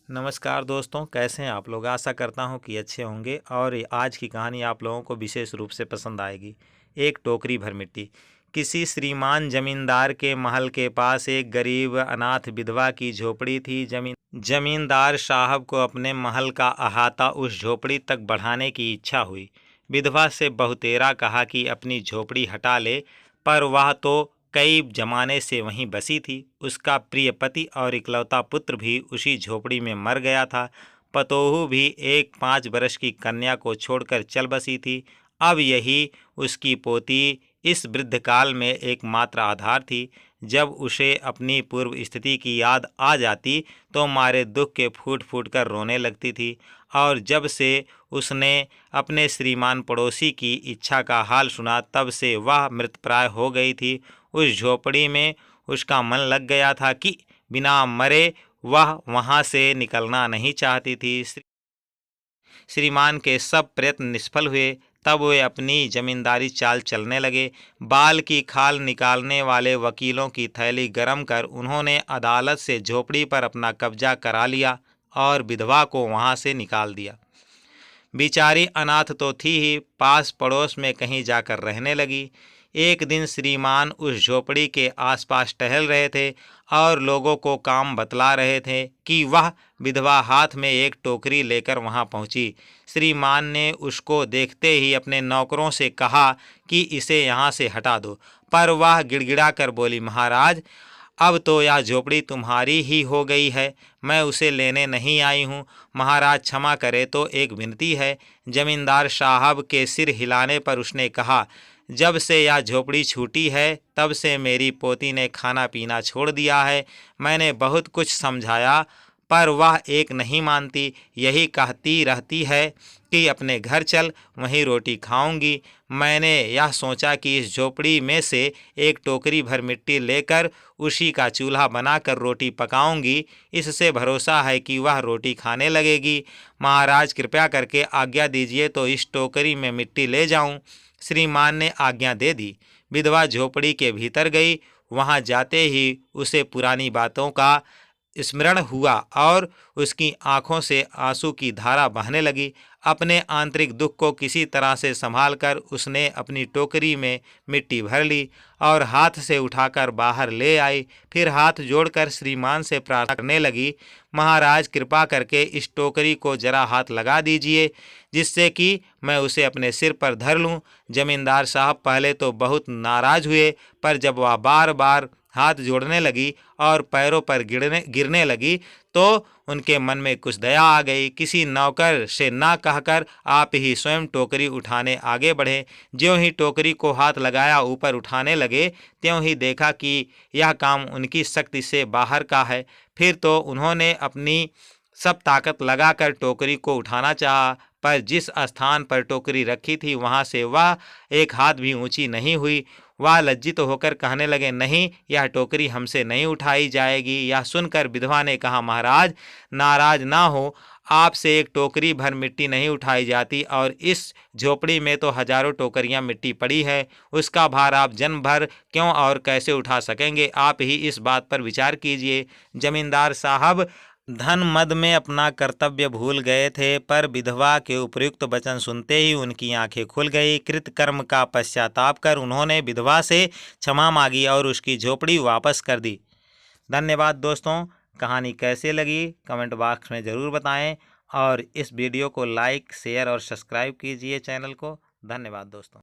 नमस्कार दोस्तों, कैसे हैं आप लोग। आशा करता हूं कि अच्छे होंगे और आज की कहानी आप लोगों को विशेष रूप से पसंद आएगी। एक टोकरी भर मिट्टी। किसी श्रीमान जमींदार के महल के पास एक गरीब अनाथ विधवा की झोपड़ी थी। जमींदार साहब को अपने महल का अहाता उस झोपड़ी तक बढ़ाने की इच्छा हुई। विधवा से बहुतेरा कहा कि अपनी झोपड़ी हटा ले, पर वह तो कई जमाने से वहीं बसी थी। उसका प्रिय पति और इकलौता पुत्र भी उसी झोपड़ी में मर गया था। पतोहू भी एक 5 बरस की कन्या को छोड़कर चल बसी थी। अब यही उसकी पोती इस वृद्ध काल में एकमात्र आधार थी। जब उसे अपनी पूर्व स्थिति की याद आ जाती तो मारे दुख के फूट फूट कर रोने लगती थी। और जब से उसने अपने श्रीमान पड़ोसी की इच्छा का हाल सुना, तब से वह मृतप्राय हो गई थी। उस झोपड़ी में उसका मन लग गया था कि बिना मरे वह वहां से निकलना नहीं चाहती थी। श्रीमान के सब प्रयत्न निष्फल हुए। तब वे अपनी जमींदारी चाल चलने लगे। बाल की खाल निकालने वाले वकीलों की थैली गरम कर उन्होंने अदालत से झोपड़ी पर अपना कब्जा करा लिया और विधवा को वहां से निकाल दिया। बेचारी अनाथ तो थी ही, पास पड़ोस में कहीं जाकर रहने लगी। एक दिन श्रीमान उस झोपड़ी के आसपास टहल रहे थे और लोगों को काम बतला रहे थे कि वह विधवा हाथ में एक टोकरी लेकर वहां पहुंची। श्रीमान ने उसको देखते ही अपने नौकरों से कहा कि इसे यहाँ से हटा दो, पर वह गिड़गिड़ा कर बोली, महाराज, अब तो यह झोपड़ी तुम्हारी ही हो गई है, मैं उसे लेने नहीं आई हूँ। महाराज क्षमा करे तो एक विनती है। जमींदार साहब के सिर हिलाने पर उसने कहा, जब से यह झोपड़ी छूटी है तब से मेरी पोती ने खाना पीना छोड़ दिया है। मैंने बहुत कुछ समझाया पर वह एक नहीं मानती। यही कहती रहती है कि अपने घर चल, वहीं रोटी खाऊंगी। मैंने यह सोचा कि इस झोपड़ी में से एक टोकरी भर मिट्टी लेकर उसी का चूल्हा बनाकर रोटी पकाऊंगी। इससे भरोसा है कि वह रोटी खाने लगेगी। महाराज कृपया करके आज्ञा दीजिए तो इस टोकरी में मिट्टी ले जाऊं। श्रीमान ने आज्ञा दे दी। विधवा झोपड़ी के भीतर गई। वहां जाते ही उसे पुरानी बातों का स्मरण हुआ और उसकी आंखों से आंसू की धारा बहने लगी। अपने आंतरिक दुख को किसी तरह से संभालकर उसने अपनी टोकरी में मिट्टी भर ली और हाथ से उठाकर बाहर ले आई। फिर हाथ जोड़कर श्रीमान से प्रार्थना करने लगी, महाराज कृपा करके इस टोकरी को जरा हाथ लगा दीजिए, जिससे कि मैं उसे अपने सिर पर धर लूं। जमींदार साहब पहले तो बहुत नाराज हुए, पर जब वह बार बार हाथ जोड़ने लगी और पैरों पर गिरने लगी तो उनके मन में कुछ दया आ गई। किसी नौकर से ना कहकर आप ही स्वयं टोकरी उठाने आगे बढ़े। ज्यों ही टोकरी को हाथ लगाया ऊपर उठाने लगे, त्यों ही देखा कि यह काम उनकी शक्ति से बाहर का है। फिर तो उन्होंने अपनी सब ताकत लगाकर टोकरी को उठाना चाहा, पर जिस स्थान पर टोकरी रखी थी वहां से वह एक हाथ भी ऊंची नहीं हुई। वह लज्जित होकर कहने लगे, नहीं, यह टोकरी हमसे नहीं उठाई जाएगी। यह सुनकर विधवा ने कहा, महाराज नाराज ना हो, आपसे एक टोकरी भर मिट्टी नहीं उठाई जाती और इस झोपड़ी में तो हजारों टोकरियां मिट्टी पड़ी है। उसका भार आप जन्म भर क्यों और कैसे उठा सकेंगे? आप ही इस बात पर विचार कीजिए। जमींदार साहब धन मद में अपना कर्तव्य भूल गए थे, पर विधवा के उपयुक्त वचन सुनते ही उनकी आंखें खुल गई। कृतकर्म का पश्चाताप कर उन्होंने विधवा से क्षमा मांगी और उसकी झोपड़ी वापस कर दी। धन्यवाद दोस्तों। कहानी कैसे लगी कमेंट बॉक्स में ज़रूर बताएं और इस वीडियो को लाइक, शेयर और सब्सक्राइब कीजिए चैनल को। धन्यवाद दोस्तों।